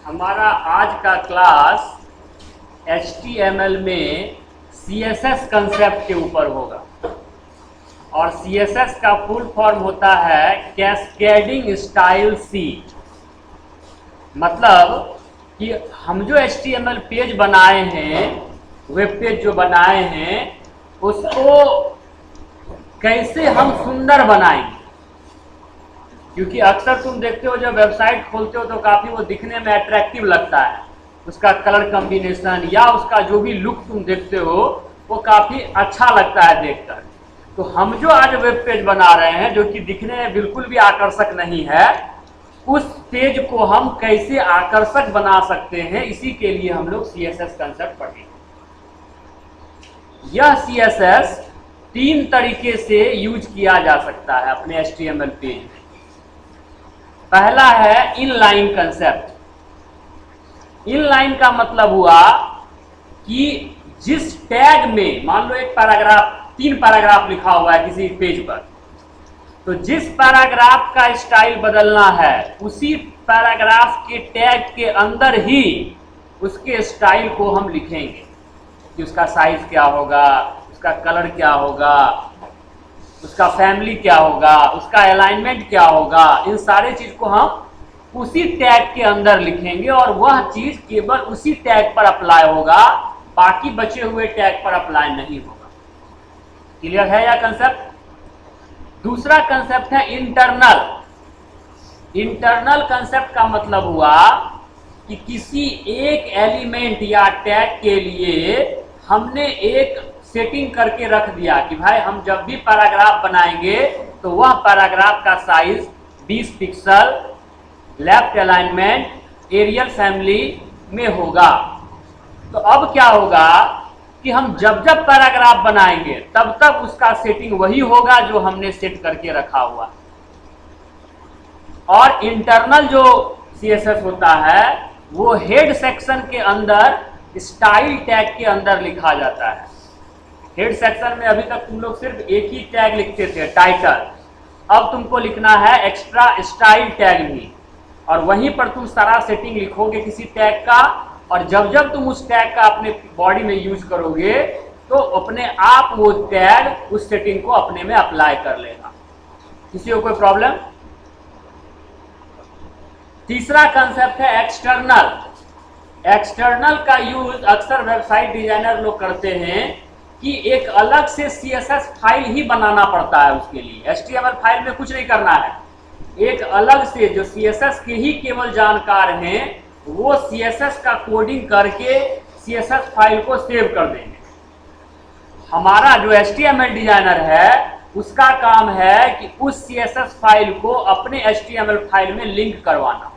हमारा आज का क्लास HTML में CSS कंसेप्ट के ऊपर होगा और CSS का फुल फॉर्म होता है कैस्केडिंग स्टाइल शीट। मतलब कि हम जो HTML पेज बनाए हैं, वेब पेज जो बनाए हैं, उसको कैसे हम सुंदर बनाएंगे। क्योंकि अक्सर तुम देखते हो जब वेबसाइट खोलते हो तो काफ़ी वो दिखने में अट्रैक्टिव लगता है, उसका कलर कॉम्बिनेशन या उसका जो भी लुक तुम देखते हो वो काफ़ी अच्छा लगता है देखकर। तो हम जो आज वेब पेज बना रहे हैं जो कि दिखने में बिल्कुल भी आकर्षक नहीं है, उस पेज को हम कैसे आकर्षक बना सकते हैं, इसी के लिए हम लोग CSS कंसेप्ट पढ़ेंगे। यह CSS 3 तरीके से यूज किया जा सकता है अपने HTML पेज में। पहला है इनलाइन कंसेप्ट। इनलाइन का मतलब हुआ कि जिस टैग में, मान लो एक पैराग्राफ, 3 पैराग्राफ लिखा हुआ है किसी पेज पर, तो जिस पैराग्राफ का स्टाइल बदलना है उसी पैराग्राफ के टैग के अंदर ही उसके स्टाइल को हम लिखेंगे कि उसका साइज क्या होगा, उसका कलर क्या होगा, उसका फैमिली क्या होगा, उसका अलाइनमेंट क्या होगा। इन सारे चीज को हम उसी टैग के अंदर लिखेंगे और वह चीज केवल उसी टैग पर अप्लाई होगा, बाकी बचे हुए टैग पर अप्लाई नहीं होगा। क्लियर है यह कंसेप्ट? दूसरा कंसेप्ट है इंटरनल। इंटरनल कंसेप्ट का मतलब हुआ कि किसी एक एलिमेंट या टैग के लिए हमने एक सेटिंग करके रख दिया कि भाई हम जब भी पैराग्राफ बनाएंगे तो वह पैराग्राफ का size 20 pixel, left alignment, Arial family में होगा। तो अब क्या होगा कि हम जब जब पैराग्राफ बनाएंगे तब तक उसका सेटिंग वही होगा जो हमने सेट करके रखा हुआ। और इंटरनल जो CSS होता है वो हेड सेक्शन के अंदर स्टाइल टैग के अंदर लिखा जाता है। हेड सेक्शन में अभी तक तुम लोग सिर्फ एक ही टैग लिखते थे, टाइटल। अब तुमको लिखना है एक्स्ट्रा स्टाइल टैग भी, और वहीं पर तुम सारा सेटिंग लिखोगे किसी टैग का, और जब जब तुम उस टैग का अपने बॉडी में यूज करोगे तो अपने आप वो टैग उस सेटिंग को अपने में अप्लाई कर लेगा। किसी को कोई प्रॉब्लम? तीसरा कंसेप्ट है एक्सटर्नल। एक्सटर्नल का यूज अक्सर वेबसाइट डिजाइनर लोग करते हैं कि एक अलग से CSS फाइल ही बनाना पड़ता है उसके लिए। HTML फाइल में कुछ नहीं करना है, एक अलग से जो CSS के ही केवल जानकार हैं वो CSS का कोडिंग करके CSS फाइल को सेव कर देंगे। हमारा जो HTML डिजाइनर है उसका काम है कि उस CSS फाइल को अपने HTML फाइल में लिंक करवाना।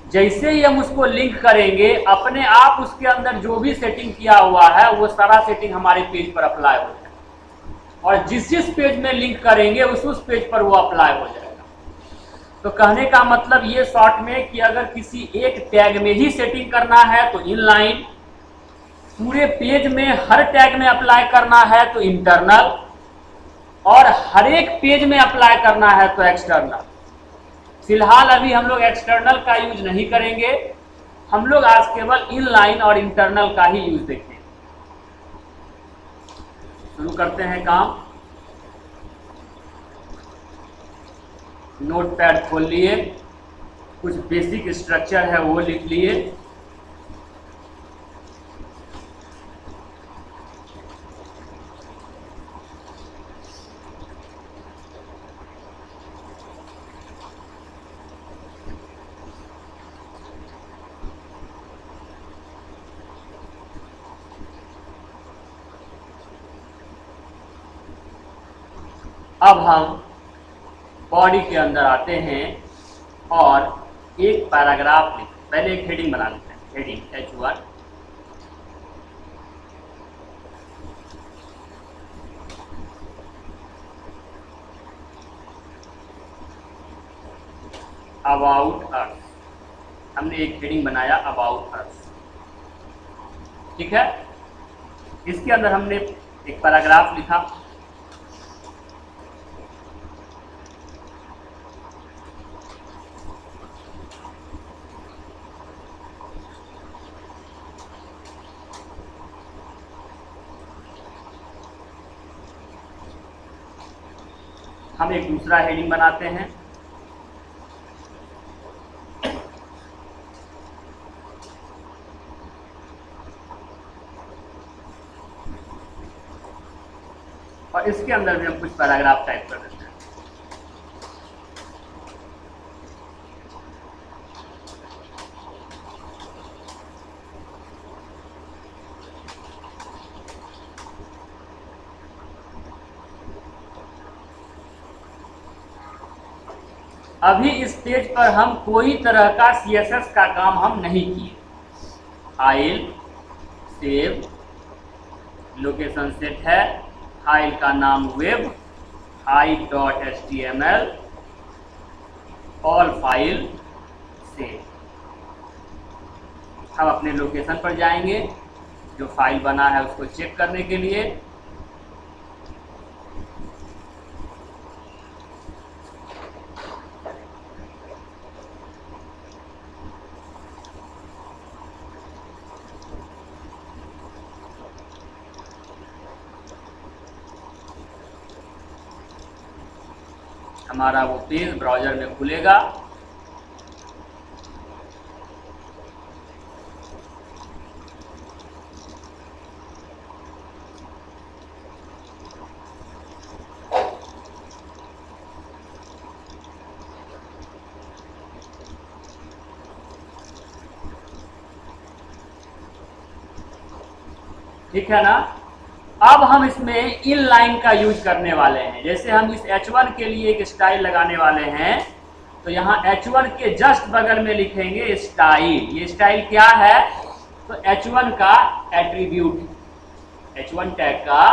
जैसे ही हम उसको लिंक करेंगे अपने आप उसके अंदर जो भी सेटिंग किया हुआ है वो सारा सेटिंग हमारे पेज पर अप्लाई हो जाएगा, और जिस जिस पेज में लिंक करेंगे उस पेज पर वो अप्लाई हो जाएगा। तो कहने का मतलब ये शॉर्ट में कि अगर किसी एक टैग में ही सेटिंग करना है तो इनलाइन, पूरे पेज में हर टैग में अप्लाई करना है तो इंटरनल, और हर एक पेज में अप्लाई करना है तो एक्सटर्नल। फिलहाल अभी हम लोग एक्सटर्नल का यूज नहीं करेंगे, हम लोग आज केवल इनलाइन और इंटरनल का ही यूज देखेंगे। शुरू करते हैं काम। नोटपैड खोल लिए, कुछ बेसिक स्ट्रक्चर है वो लिख लिए। अब हम बॉडी के अंदर आते हैं और एक पैराग्राफ लिख, पहले एक हेडिंग बना लेते हैं, हेडिंग H1। अबाउट अर्थ, हमने एक हेडिंग बनाया अबाउट अर्थ, ठीक है। इसके अंदर हमने एक पैराग्राफ लिखा। हम एक दूसरा हेडिंग बनाते हैं। और इसके अंदर भी हम कुछ पैराग्राफ टाइप कर देते हैं। अभी इस पेज पर हम कोई तरह का CSS का काम हम नहीं किए। फाइल सेव, लोकेशन सेट है, फाइल का नाम web, hi.html, all file save. हम अपने लोकेशन पर जाएंगे जो फाइल बना है उसको चेक करने के लिए। हमारा वो पेज ब्राउज़र में खुलेगा। ठीक है ना। अब हम इसमें इन लाइन का यूज करने वाले हैं। जैसे हम इस H1 के लिए एक स्टाइल लगाने वाले हैं, तो यहाँ H1 के जस्ट बगल में लिखेंगे स्टाइल। ये स्टाइल क्या है? तो H1 का एट्रीब्यूट, H1 टैग का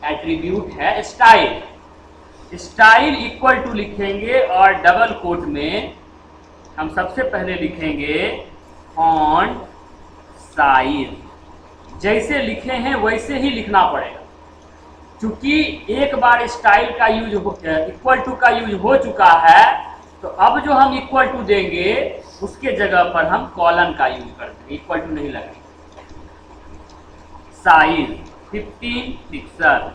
एट्रीब्यूट है स्टाइल। स्टाइल इक्वल टू लिखेंगे और डबल कोट में हम सबसे पहले लिखेंगे फॉन्ट साइज। जैसे लिखे हैं वैसे ही लिखना पड़ेगा, क्योंकि एक बार स्टाइल का यूज इक्वल टू का यूज हो चुका है, तो अब जो हम इक्वल टू देंगे उसके जगह पर हम कॉलन का यूज करते हैं, इक्वल टू नहीं लगाएंगे। Size 15 pixel.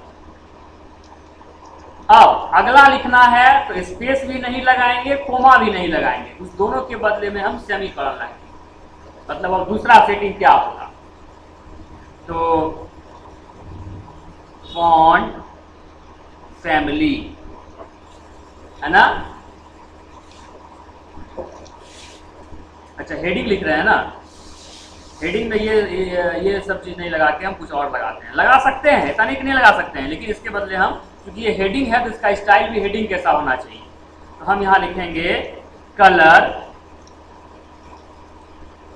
अब अगला लिखना है तो स्पेस भी नहीं लगाएंगे, कोमा भी नहीं लगाएंगे, उस दोनों के बदले में हम सेमीकोलन लगाएंगे। मतलब अब दूसरा सेटिंग क्या होगा? तो फॉन्ट फैमिली है ना। अच्छा, हेडिंग लिख रहे हैं ना, हेडिंग में ये सब चीज नहीं लगा के हम कुछ और लगाते हैं। लगा सकते हैं, ऐसा नहीं कि नहीं लगा सकते हैं, लेकिन इसके बदले हम, क्योंकि ये हेडिंग है तो इसका स्टाइल भी हेडिंग कैसा होना चाहिए, तो हम यहाँ लिखेंगे कलर।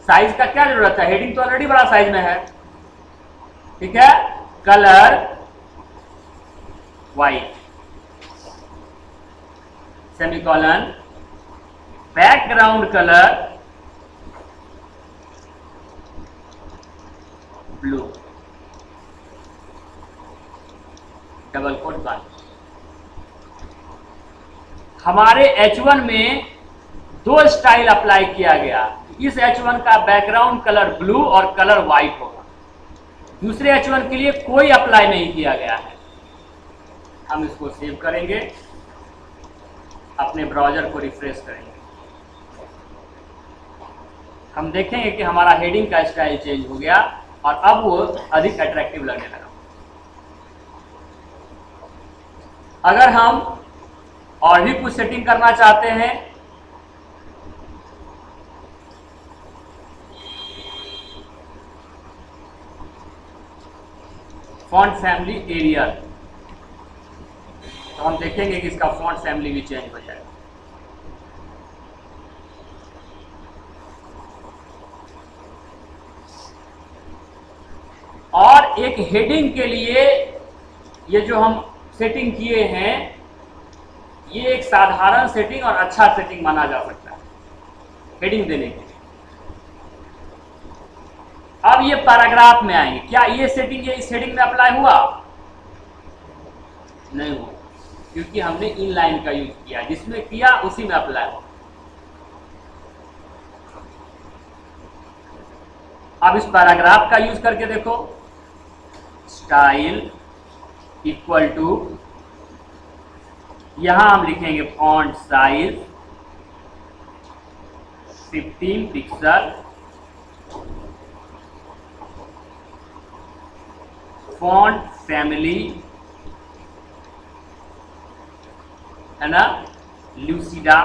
साइज का क्या जरूरत है? हेडिंग तो ऑलरेडी बड़ा साइज में है, ठीक है। Colour white, semicolon, background colour blue, double quote बंद। हमारे H1 में दो स्टाइल अप्लाई किया गया। इस H1 का बैकग्राउंड कलर ब्लू और कलर व्हाइट होगा। दूसरे H1 के लिए कोई अप्लाई नहीं किया गया है। हम इसको सेव करेंगे, अपने ब्राउज़र को रिफ्रेश करेंगे, हम देखेंगे कि हमारा हेडिंग का स्टाइल चेंज हो गया और अब वो अधिक अट्रैक्टिव लगने लगा। अगर हम और भी कुछ सेटिंग करना चाहते हैं, फॉन्ट फैमिली एरियल, तो हम देखेंगे कि इसका फॉन्ट फैमिली भी चेंज हो जाएगा। और एक हेडिंग के लिए ये जो हम सेटिंग किए हैं, ये एक साधारण सेटिंग और अच्छा सेटिंग माना जा सकता है हेडिंग देने के लिए। अब ये पैराग्राफ में आएंगे, क्या ये सेटिंग ये इस हेडिंग में अप्लाई हुआ? नहीं हुआ, क्योंकि हमने इन लाइन का यूज किया, जिसमें किया उसी में अप्लाई हुआ। अब इस पैराग्राफ का यूज करके देखो, स्टाइल इक्वल टू यहां हम लिखेंगे font size 15 pixel, font family है ना, ल्यूसिडा।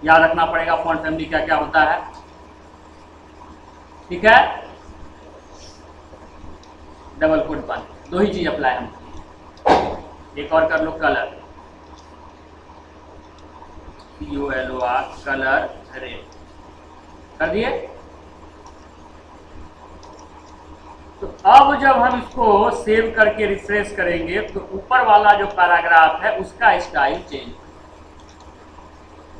याद रखना पड़ेगा फॉन्ट फैमिली क्या क्या होता है, ठीक है। डबल कोट बंद, दो ही चीज अप्लाई हम। एक और कर लो, कलर, COLOR, कलर रेड कर दिए। तो अब जब हम इसको सेव करके रिफ्रेश करेंगे तो ऊपर वाला जो पैराग्राफ है उसका style change,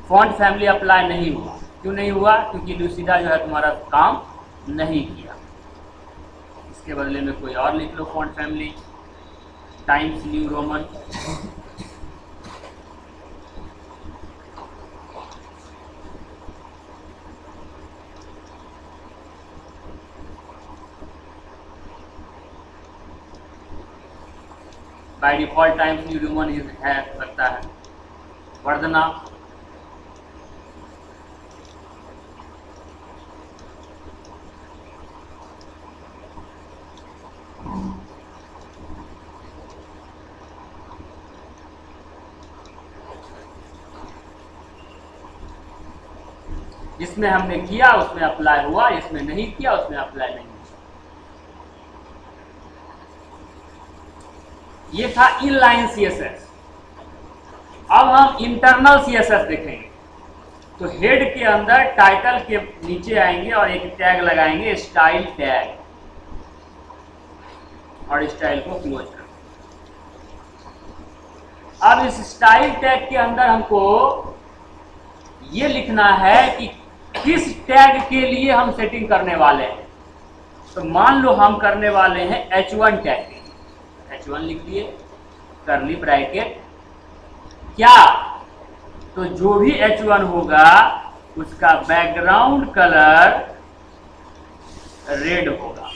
font family apply नहीं हुआ। क्यों नहीं हुआ? क्योंकि ल्यूसिडा जो है तुम्हारा काम नहीं किया। इसके बदले में कोई और लिख लो, font family Times New Roman. By default Times New Roman है लगता है, वर्धना। जिसमें हमने किया उसमें अप्लाई हुआ, जिसमें नहीं किया उसमें अप्लाई नहीं हुआ। ये था इनलाइन CSS। अब हम इंटरनल CSS देखेंगे। तो हेड के अंदर टाइटल के नीचे आएंगे और एक टैग लगाएंगे, स्टाइल टैग, और स्टाइल को क्लोज कर। अब इस स्टाइल टैग के अंदर हमको ये लिखना है कि किस टैग के लिए हम सेटिंग करने वाले हैं। तो मान लो हम करने वाले हैं H1 टैग के लिए, H1 लिख दिए, कर्ली ब्रैकेट क्या, तो जो भी H1 होगा उसका बैकग्राउंड कलर रेड होगा,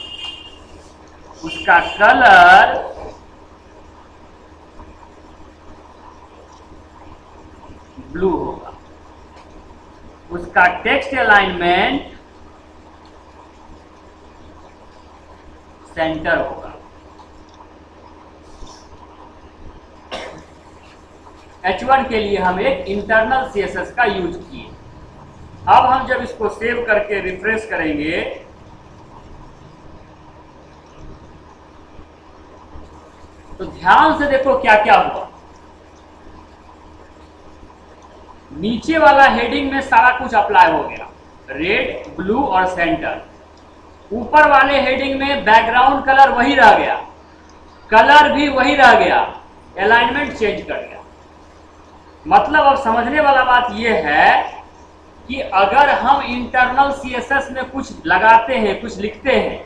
उसका कलर ब्लू होगा, उसका टेक्स्ट अलाइनमेंट सेंटर होगा। H1 के लिए हम एक इंटरनल CSS का यूज किए। अब हम जब इसको सेव करके रिफ्रेश करेंगे तो ध्यान से देखो क्या क्या हुआ। नीचे वाला हेडिंग में सारा कुछ अप्लाई हो गया, रेड, ब्लू और सेंटर। ऊपर वाले हेडिंग में बैकग्राउंड कलर वही रह गया, कलर भी वही रह गया, अलाइनमेंट चेंज कर गया। मतलब अब समझने वाला बात यह है कि अगर हम इंटरनल CSS में कुछ लगाते हैं, कुछ लिखते हैं,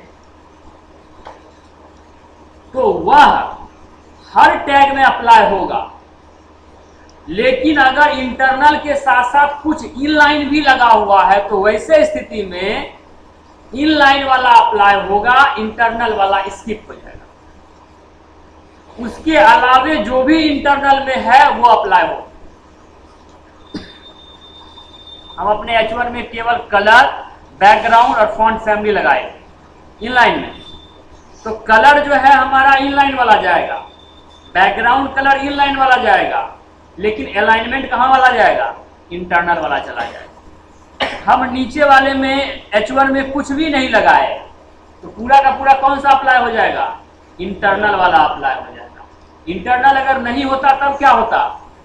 तो वह हर टैग में अप्लाई होगा। लेकिन अगर इंटरनल के साथ साथ कुछ इनलाइन भी लगा हुआ है तो वैसे स्थिति में इनलाइन वाला अप्लाई होगा, इंटरनल वाला स्किप हो जाएगा। उसके अलावे जो भी इंटरनल में है वो अप्लाई होगा। हम अपने H1 में केवल कलर, बैकग्राउंड और फॉन्ट फैमिली लगाए इनलाइन में, तो कलर जो है हमारा इनलाइन वाला जाएगा, बैकग्राउंड कलर इनलाइन वाला जाएगा, लेकिन अलाइनमेंट कहां वाला जाएगा? इंटरनल वाला चला जाएगा। हम नीचे वाले में H1 में कुछ भी नहीं लगाए तो पूरा का पूरा कौन सा अप्लाई हो जाएगा? इंटरनल वाला अप्लाई हो जाएगा। इंटरनल अगर नहीं होता तब क्या होता?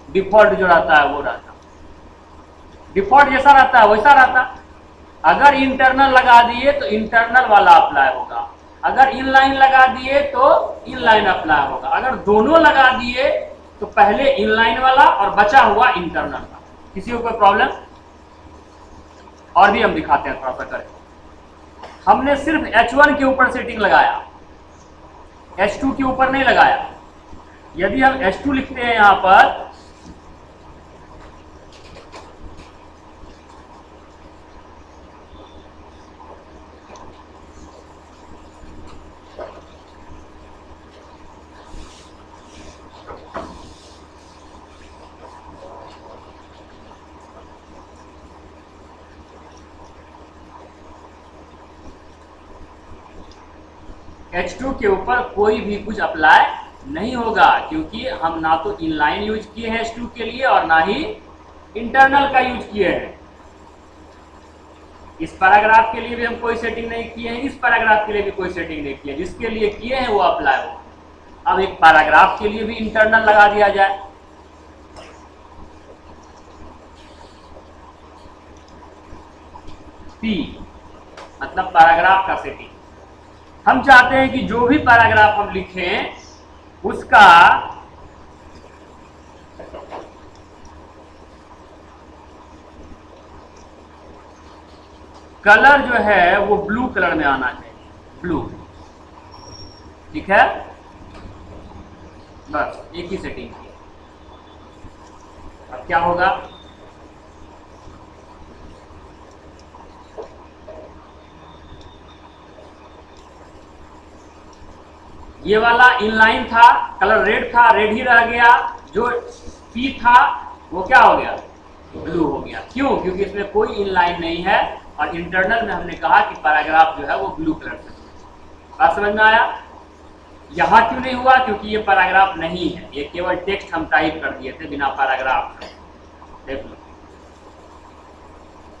डिफॉल्ट जो रहता है वो रहता, डिफॉल्ट जैसा रहता है वैसा रहता। अगर इंटरनल लगा दिए तो इंटरनल वाला अप्लाई होगा, अगर इनलाइन लगा दिए तो इनलाइन अप्लाई होगा, अगर दोनों लगा दिए तो पहले इनलाइन वाला और बचा हुआ इंटरनल का। किसी को कोई प्रॉब्लम? और भी हम दिखाते हैं थोड़ा सा करके। हमने सिर्फ H1 के ऊपर सेटिंग लगाया, H2 के ऊपर नहीं लगाया। यदि हम H2 लिखते हैं यहां पर, H2 के ऊपर कोई भी कुछ अप्लाई नहीं होगा, क्योंकि हम ना तो इनलाइन यूज किए हैं H2 के लिए और ना ही इंटरनल का यूज किए हैं। इस पैराग्राफ के लिए भी हम कोई सेटिंग नहीं किए हैं, इस पैराग्राफ के लिए भी कोई सेटिंग नहीं किए, जिसके लिए किए हैं वो अप्लाई हो। अब एक पैराग्राफ के लिए भी इंटरनल लगा दिया जाए। P मतलब पैराग्राफ का सेटिंग। हम चाहते हैं कि जो भी पैराग्राफ हम लिखें उसका कलर जो है वो ब्लू कलर में आना चाहिए, ब्लू। ठीक है, बस एक ही सेटिंग की। अब क्या होगा, ये वाला इनलाइन था, कलर रेड था, रेड ही रह गया। जो P था वो क्या हो गया, ब्लू हो गया। क्यों? क्योंकि इसमें कोई इनलाइन नहीं है और इंटरनल में हमने कहा कि पैराग्राफ जो है वो ब्लू कलर से। बात समझ में आया? यहां क्यों नहीं हुआ? क्योंकि ये पैराग्राफ नहीं है, ये केवल टेक्स्ट हम टाइप कर दिए थे बिना पैराग्राफ। देख लो,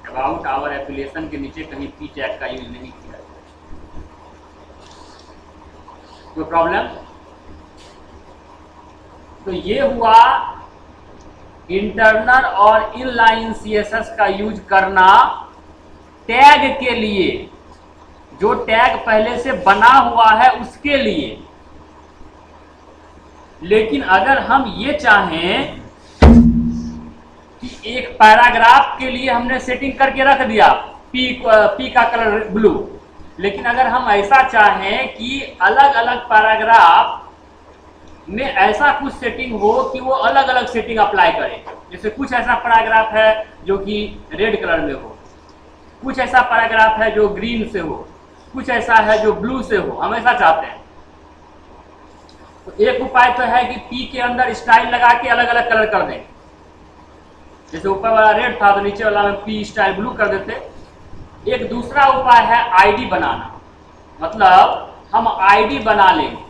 अबाउट आवर एफिलिएशन के नीचे कहीं P टैग का यूज नहीं किया। कोई प्रॉब्लम? तो ये हुआ इंटरनल और इनलाइन CSS का यूज करना टैग के लिए, जो टैग पहले से बना हुआ है उसके लिए। लेकिन अगर हम ये चाहें कि एक पैराग्राफ के लिए हमने सेटिंग करके रख दिया P का कलर ब्लू, लेकिन अगर हम ऐसा चाहें कि अलग अलग पैराग्राफ में ऐसा कुछ सेटिंग हो कि वो अलग अलग सेटिंग अप्लाई करे, जैसे कुछ ऐसा पैराग्राफ है जो कि रेड कलर में हो, कुछ ऐसा पैराग्राफ है जो ग्रीन से हो, कुछ ऐसा है जो ब्लू से हो, हम ऐसा चाहते हैं। तो एक उपाय तो है कि P के अंदर स्टाइल लगा के अलग अलग कलर कर दें। जैसे ऊपर वाला रेड था तो नीचे वाला में P स्टाइल ब्लू कर देते। एक दूसरा उपाय है आईडी बनाना, मतलब हम आईडी बना लेंगे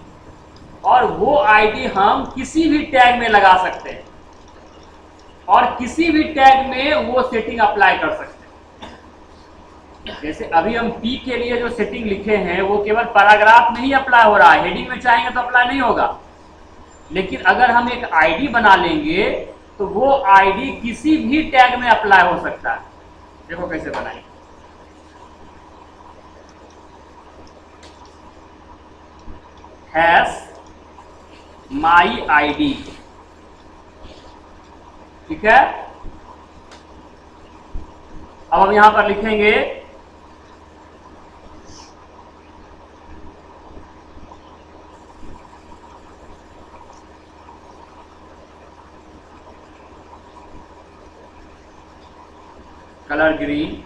और वो आईडी हम किसी भी टैग में लगा सकते हैं और किसी भी टैग में वो सेटिंग अप्लाई कर सकते हैं। जैसे अभी हम P के लिए जो सेटिंग लिखे हैं वो केवल पैराग्राफ में ही अप्लाई हो रहा है, हेडिंग में चाहेंगे तो अप्लाई नहीं होगा। लेकिन अगर हम एक आईडी बना लेंगे तो वो आईडी किसी भी टैग में अप्लाई हो सकता है। देखो कैसे बनाएंगे। हैश माई आईडी, ठीक है। अब हम यहां पर लिखेंगे colour green,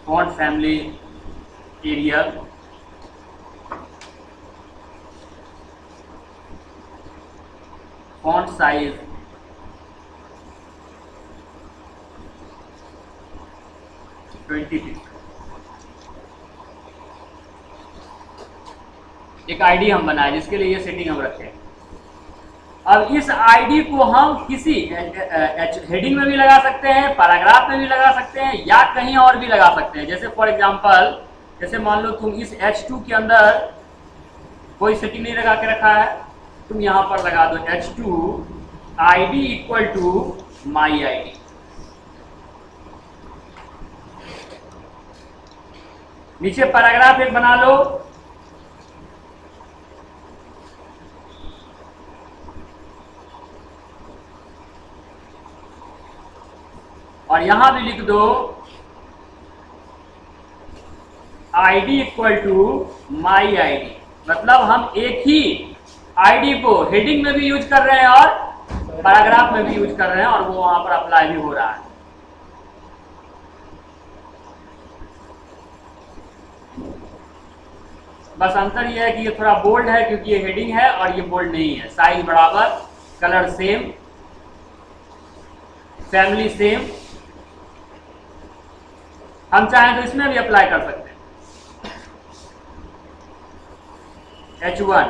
font family Arial, font size 20। एक आईडी हम बनाए जिसके लिए ये सेटिंग हम रखें। अब इस आईडी को हम किसी हेडिंग में भी लगा सकते हैं, पैराग्राफ में भी लगा सकते हैं या कहीं और भी लगा सकते हैं। जैसे फॉर एग्जांपल, जैसे मान लो तुम इस H2 के अंदर कोई सेटिंग नहीं लगा के रखा है, तुम यहां पर लगा दो H2 ID equal to my ID. नीचे पैराग्राफ एक बना लो, और यहां भी लिख दो ID equal to my ID. मतलब हम एक ही आईडी को हेडिंग में भी यूज कर रहे हैं और पैराग्राफ में भी यूज कर रहे हैं और वो वहां पर अप्लाई भी हो रहा है। बस अंतर यह है कि ये थोड़ा बोल्ड है क्योंकि ये हेडिंग है और ये बोल्ड नहीं है। साइज बराबर, कलर सेम, फैमिली सेम, हम चाहें तो इसमें भी अप्लाई कर सकते हैं। H1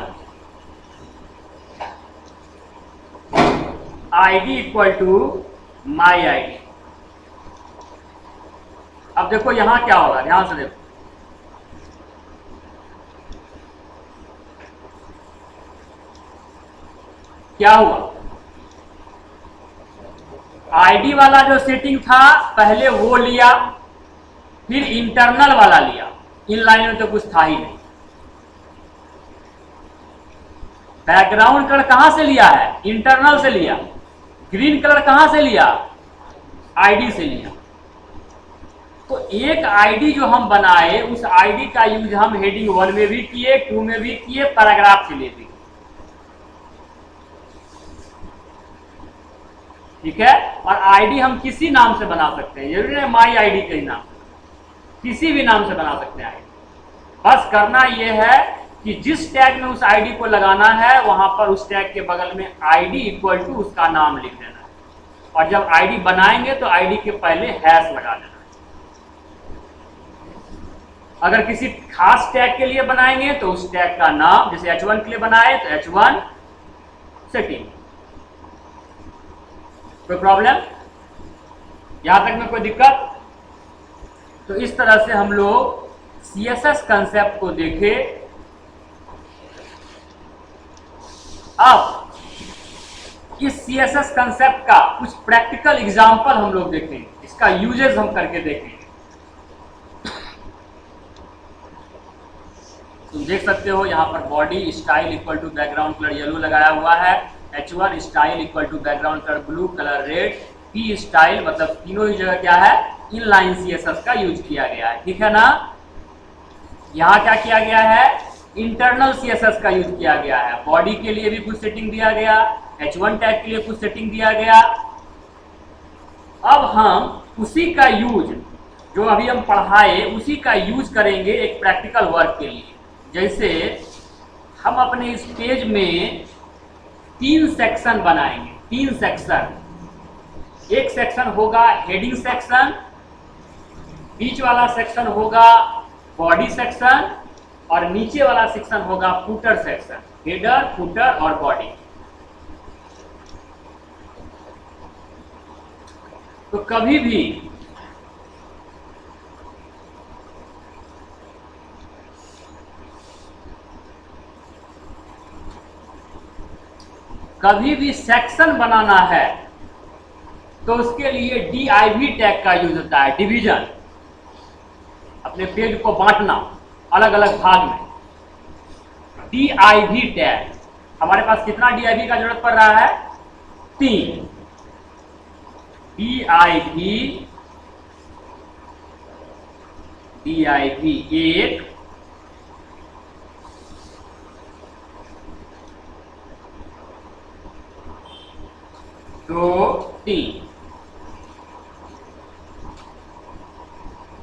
ID equal to my ID। अब देखो यहां क्या होगा, ध्यान से देखो, क्या हुआ, आईडी वाला जो सेटिंग था पहले वो लिया, फिर इंटरनल वाला लिया। इनलाइन में तो कुछ था ही नहीं। बैकग्राउंड कलर कहां से लिया है, इंटरनल से लिया। ग्रीन कलर कहां से लिया, आईडी से लिया। तो एक आईडी जो हम बनाए, उस आईडी का यूज हम हेडिंग 1 में भी किए, 2 में भी किए, पैराग्राफ के लिए भी। ठीक है। और आईडी हम किसी नाम से बना सकते हैं, जरूरी है माई आईडी के नाम, किसी भी नाम से बना सकते हैं आईडी। बस करना यह है कि जिस टैग में उस आईडी को लगाना है, वहां पर उस टैग के बगल में आईडी इक्वल टू उसका नाम लिख देना है। और जब आईडी बनाएंगे तो आईडी के पहले हैश लगा देना है। अगर किसी खास टैग के लिए बनाएंगे तो उस टैग का नाम, जैसे H1 के लिए बनाए तो H1 सेटिंग। कोई प्रॉब्लम, यहां तक में कोई दिक्कत? तो इस तरह से हम लोग CSS कंसेप्ट को देखे। अब इस CSS कंसेप्ट का कुछ प्रैक्टिकल एग्जांपल हम लोग देखेंगे, इसका यूजेस हम करके देखेंगे। तुम देख सकते हो यहाँ पर body style equal to background colour yellow लगाया हुआ है, H1 style equal to background colour blue, colour red, P style, मतलब तीनों ही जगह क्या है, इनलाइन CSS का यूज किया गया है। ठीक है ना। यहाँ क्या किया गया है, इंटरनल CSS का यूज किया गया है। बॉडी के लिए भी कुछ सेटिंग दिया गया, H1 टैग के लिए कुछ सेटिंग दिया गया। अब हम उसी का यूज, जो अभी हम पढ़ाए, उसी का यूज करेंगे एक प्रैक्टिकल वर्क के लिए। जैसे हम अपने इस पेज में 3 सेक्शन बनाएंगे, 3 सेक्शन। एक सेक्शन होगा हेडिंग सेक्शन, बीच वाला सेक्शन होगा बॉडी सेक्शन, और नीचे वाला सेक्शन होगा फुटर सेक्शन। हेडर, फुटर और बॉडी। तो कभी भी सेक्शन बनाना है तो उसके लिए div टैग का यूज होता है, डिवीजन। अपने पेज को बांटना अलग अलग भाग में, div टैग। हमारे पास कितना div का जरूरत पड़ रहा है, 3। div 1, दो, 3।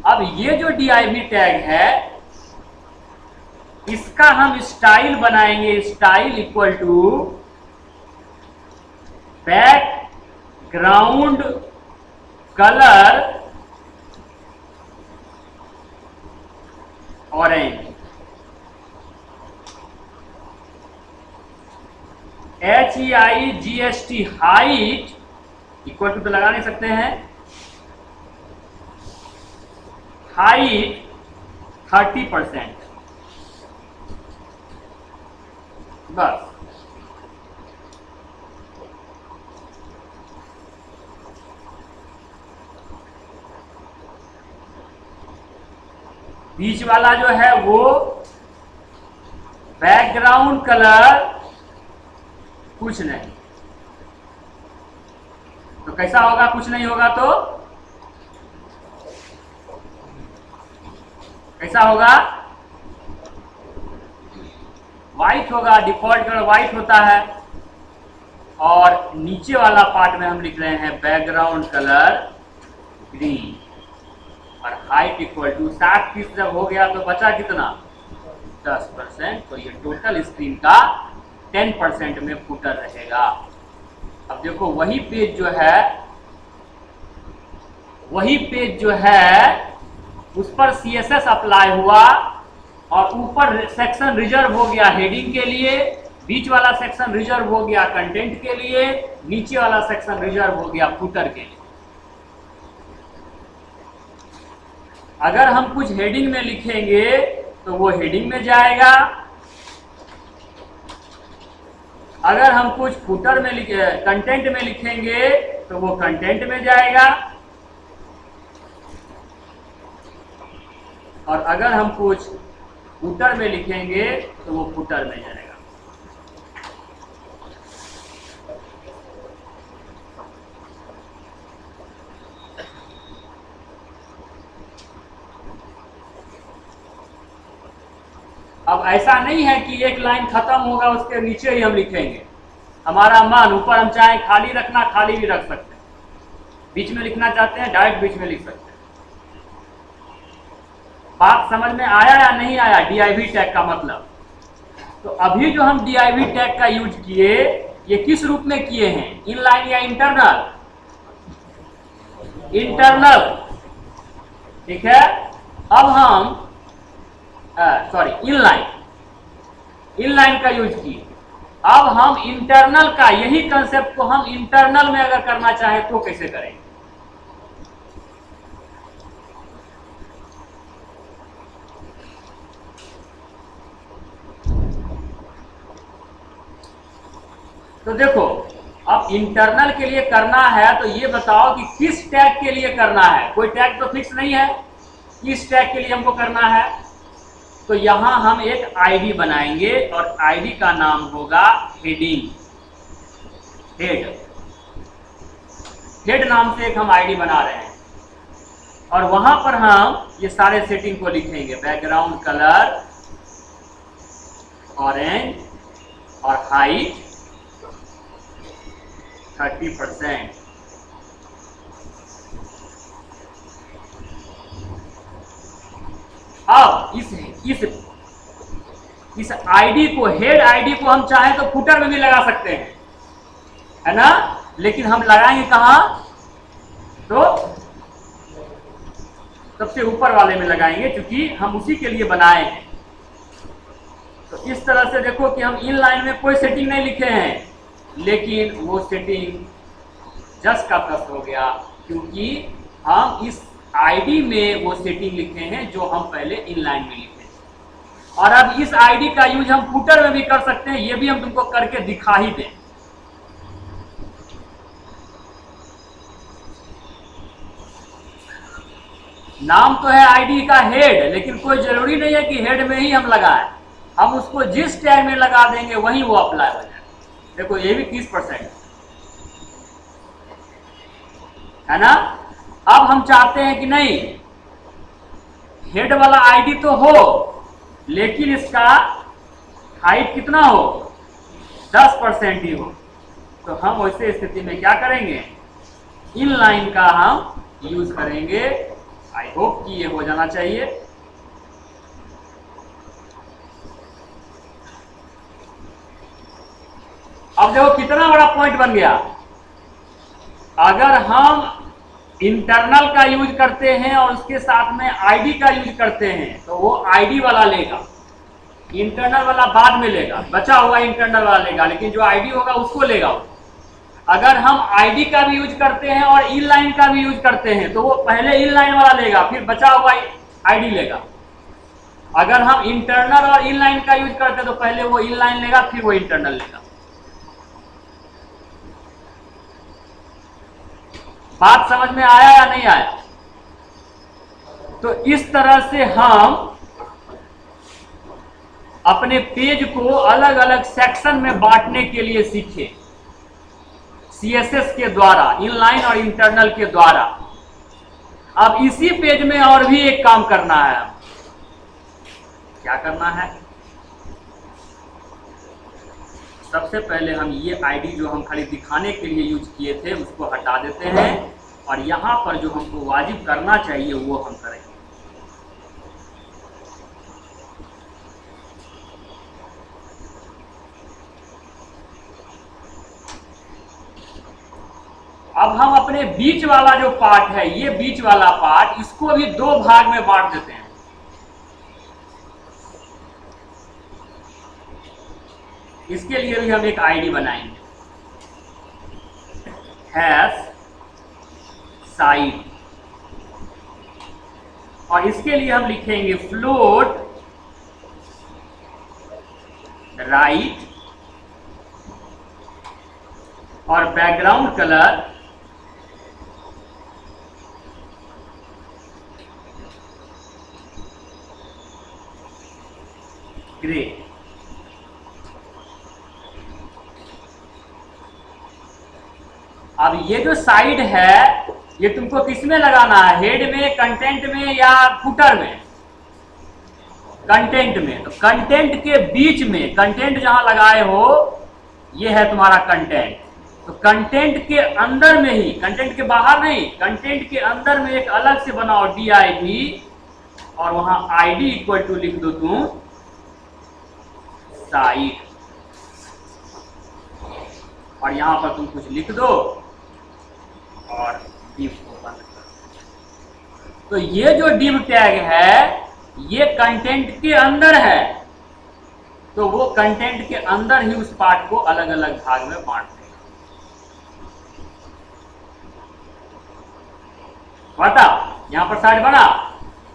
अब ये जो div टैग है, इसका हम स्टाइल बनाएंगे। Style equal to background colour orange, HEIGST height equal to तो लगा नहीं सकते हैं, हाइट 30%। बस। बीच वाला जो है वो बैकग्राउंड कलर कुछ नहीं। तो कैसा होगा, कुछ नहीं होगा तो कैसा होगा, व्हाइट होगा। डिफॉल्ट कलर व्हाइट होता है। और नीचे वाला पार्ट में हम लिख रहे हैं बैकग्राउंड कलर ग्रीन, और हाइट इक्वल टू 60 जब हो गया तो बचा कितना, 10%। तो ये टोटल स्क्रीन का 10% में फुटर रहेगा। अब देखो वही पेज जो है उस पर CSS अप्लाई हुआ और ऊपर सेक्शन रिजर्व हो गया हेडिंग के लिए, बीच वाला सेक्शन रिजर्व हो गया कंटेंट के लिए, नीचे वाला सेक्शन रिजर्व हो गया फुटर के लिए। अगर हम कुछ हेडिंग में लिखेंगे तो वो हेडिंग में जाएगा, अगर हम कुछ फुटर में कंटेंट में लिखेंगे तो वो कंटेंट में जाएगा, और अगर हम कुछ फुटर में लिखेंगे तो वो फुटर में जाएगा। अब ऐसा नहीं है कि एक लाइन खत्म होगा उसके नीचे ही हम लिखेंगे, हमारा मन ऊपर हम चाहे खाली रखना, खाली भी रख सकते हैं, बीच में लिखना चाहते हैं डायरेक्ट बीच में लिख सकते हैं। बात समझ में आया या नहीं आया DIV टैग का मतलब? तो अभी जो हम DIV टैग का यूज किए, ये किस रूप में किए हैं, इनलाइन या इंटरनल? इंटरनल, ठीक है। अब हम सॉरी इनलाइन का यूज किए। अब हम इंटरनल का, यही कंसेप्ट को हम इंटरनल में अगर करना चाहें तो कैसे करेंगे? तो देखो, अब इंटरनल के लिए करना है तो ये बताओ कि किस टैग के लिए करना है। कोई टैग तो फिक्स नहीं है, किस टैग के लिए हमको करना है। तो यहां हम एक आईडी बनाएंगे और आईडी का नाम होगा हेडिंग, हेड नाम से एक हम आईडी बना रहे हैं, और वहां पर हम ये सारे सेटिंग को लिखेंगे। बैकग्राउंड कलर ऑरेंज और हाइट 30%। अब इस आईडी को, हेड आईडी को हम चाहे तो फुटर में भी लगा सकते हैं, है ना, लेकिन हम लगाएंगे कहां? तो सबसे ऊपर वाले में लगाएंगे, क्योंकि हम उसी के लिए बनाए हैं। तो इस तरह से देखो कि हम इन लाइन में कोई सेटिंग नहीं लिखे हैं, लेकिन वो सेटिंग जस्ट का तस्ट हो गया, क्योंकि हम इस आईडी में वो सेटिंग लिखे हैं जो हम पहले इनलाइन में लिखे। और अब इस आईडी का यूज हम फुटर में भी कर सकते हैं, ये भी हम तुमको करके दिखा ही दें। नाम तो है आईडी का हेड, लेकिन कोई जरूरी नहीं है कि हेड में ही हम लगाएं, हम उसको जिस टैग में लगा देंगे वहीं वो अप्लाई हो जाए। देखो ये भी 30% है ना। अब हम चाहते हैं कि नहीं, हेड वाला आईडी तो हो, लेकिन इसका हाइट कितना हो, 10% ही हो। तो हम वैसे स्थिति में क्या करेंगे, इन लाइन का हम यूज करेंगे। आई होप कि ये हो जाना चाहिए। अब देखो कितना बड़ा पॉइंट बन गया। अगर हम इंटरनल का यूज करते हैं और उसके साथ में आईडी का यूज करते हैं तो वो आईडी वाला लेगा, इंटरनल वाला बाद में लेगा, बचा हुआ इंटरनल वाला लेगा, लेकिन जो आईडी होगा उसको लेगा। अगर हम आईडी का भी यूज करते हैं और इनलाइन का भी यूज करते हैं तो वो पहले इनलाइन वाला लेगा, फिर बचा हुआ आईडी लेगा। अगर हम इंटरनल और इनलाइन का यूज करते हैं तो पहले वो इनलाइन लेगा, फिर वो इंटरनल लेगा। बात समझ में आया या नहीं आया? तो इस तरह से हम अपने पेज को अलग अलग सेक्शन में बांटने के लिए सीखे, CSS के द्वारा, इनलाइन और इंटरनल के द्वारा। अब इसी पेज में और भी एक काम करना है। क्या करना है? सबसे पहले हम ये आईडी जो हम खाली दिखाने के लिए यूज किए थे उसको हटा देते हैं, और यहां पर जो हमको वाजिब करना चाहिए वो हम करेंगे। अब हम अपने बीच वाला जो पार्ट है, ये बीच वाला पार्ट, इसको भी दो भाग में बांट देते हैं। इसके लिए भी हम एक आईडी बनाएंगे, हैश साइड, और इसके लिए हम लिखेंगे फ्लोट राइट, और बैकग्राउंड कलर ग्रे। अब ये जो साइड है, ये तुमको किस में लगाना है, हेड में, कंटेंट में, या फुटर में? कंटेंट में। तो कंटेंट के बीच में, कंटेंट जहां लगाए हो, ये है तुम्हारा कंटेंट। तो कंटेंट के अंदर में ही, कंटेंट के बाहर नहीं, कंटेंट के अंदर में एक अलग से बनाओ DID, और वहां ID इक्वल टू लिख दो तुम साइड, और यहां पर तुम कुछ लिख दो और div को बंद कर। तो ये जो div टैग है, ये कंटेंट के अंदर है, तो वो कंटेंट के अंदर ही उस पार्ट को अलग अलग भाग में बांट देगा। बता, यहां पर साइड बना।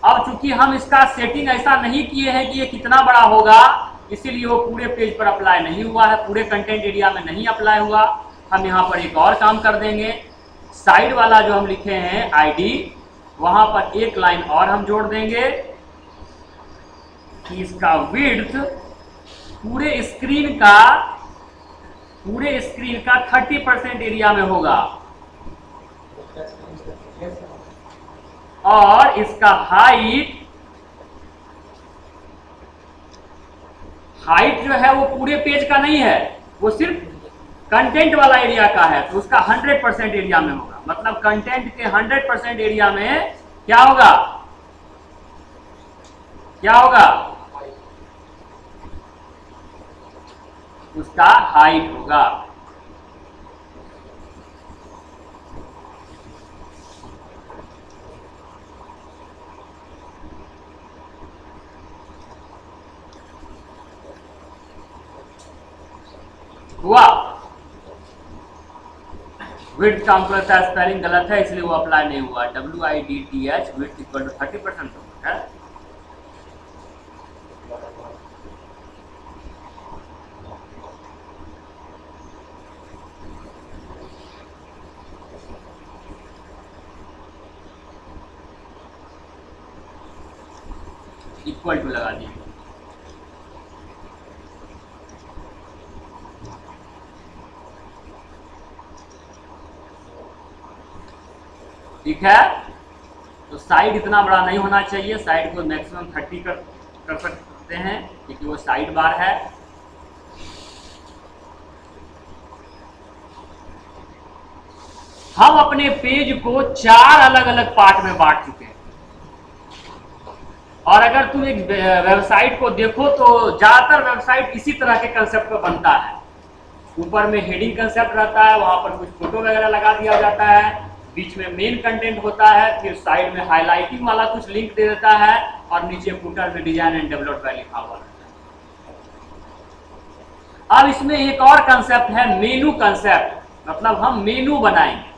अब चूंकि हम इसका सेटिंग ऐसा नहीं किए हैं कि ये कितना बड़ा होगा, इसीलिए वो पूरे पेज पर अप्लाई नहीं हुआ है, पूरे कंटेंट एरिया में नहीं अप्लाई हुआ। हम यहाँ पर एक और काम कर देंगे, साइड वाला जो हम लिखे हैं ID, वहां पर एक लाइन और हम जोड़ देंगे कि इसका विड्थ पूरे स्क्रीन का 30% एरिया में होगा, और इसका हाइट जो है वो पूरे पेज का नहीं है, वो सिर्फ कंटेंट वाला एरिया का है, तो उसका 100% एरिया में होगा। मतलब कंटेंट के 100% एरिया में क्या होगा, उसका हाइट होगा। हुआ? विड्थ का हमको लगता है स्पेलिंग गलत है, इसलिए वो अप्लाई नहीं हुआ। WIDTH विड्थ इक्वल टू 30% है। इक्वल टू लगा दिए। ठीक है, तो साइड इतना बड़ा नहीं होना चाहिए, साइड को मैक्सिमम 30 कर सकते हैं, क्योंकि वो साइड बार है। हम अपने पेज को 4 अलग अलग पार्ट में बांट चुके हैं, और अगर तुम एक वेबसाइट को देखो तो ज्यादातर वेबसाइट इसी तरह के कंसेप्ट पर बनता है। ऊपर में हेडिंग कंसेप्ट रहता है, वहां पर कुछ फोटो वगैरह लगा दिया जाता है, बीच में मेन कंटेंट होता है, फिर साइड में हाईलाइटिंग वाला कुछ लिंक दे देता है, और नीचे फुटर में डिजाइन एंड डेवलप बाय लिखा हुआ रहता है। अब इसमें एक और कंसेप्ट है मेनू कंसेप्ट, मतलब हम मेनू बनाएंगे।